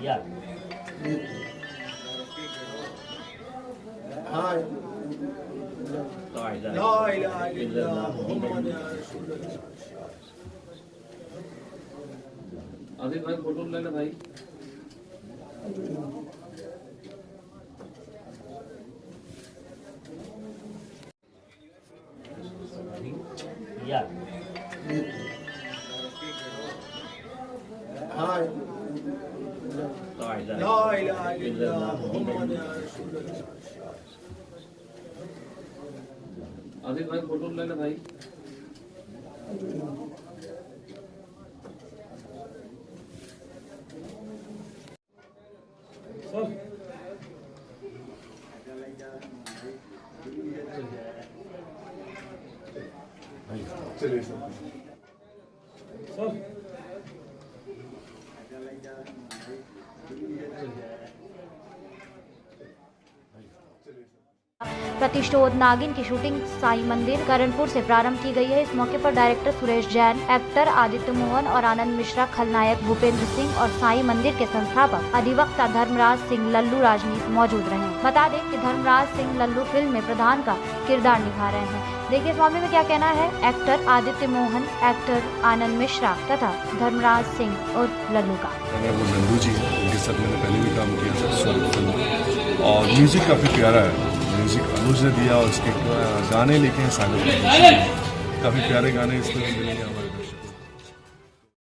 या हाँ ला ला इलाहा इल्लल्लाह मुहम्मद रसूलुल्लाह। आदित्य भाई फोटो लेना भाई। या हाँ ला ला इलाहा इल्लल्लाह मुहम्मद रसूलुल्लाह। आदित्य भाई फोटो लेना भाई। चलिए सर प्रतिशोध नागिन की शूटिंग साई मंदिर करणपुर से प्रारंभ की गई है। इस मौके पर डायरेक्टर सुरेश जैन, एक्टर आदित्य मोहन और आनंद मिश्रा, खलनायक भूपेंद्र सिंह और साई मंदिर के संस्थापक अधिवक्ता धर्मराज सिंह लल्लू राजनीत मौजूद रहे। बता दें कि धर्मराज सिंह लल्लू फिल्म में प्रधान का किरदार निभा रहे हैं। देखिए इस मामले में क्या कहना है एक्टर आदित्य मोहन, एक्टर आनंद मिश्रा तथा धर्मराज सिंह और लल्लू का। वो लल्लू जी हैं, उनके साथ मैंने पहले भी काम किया था स्वर्ग फिल्म में। और म्यूज़िक काफ़ी प्यारा है, म्यूज़िक अनुज ने दिया और उसके गाने लिखे हैं सागर, काफ़ी प्यारे गाने इसमें मिलेंगे हमारे।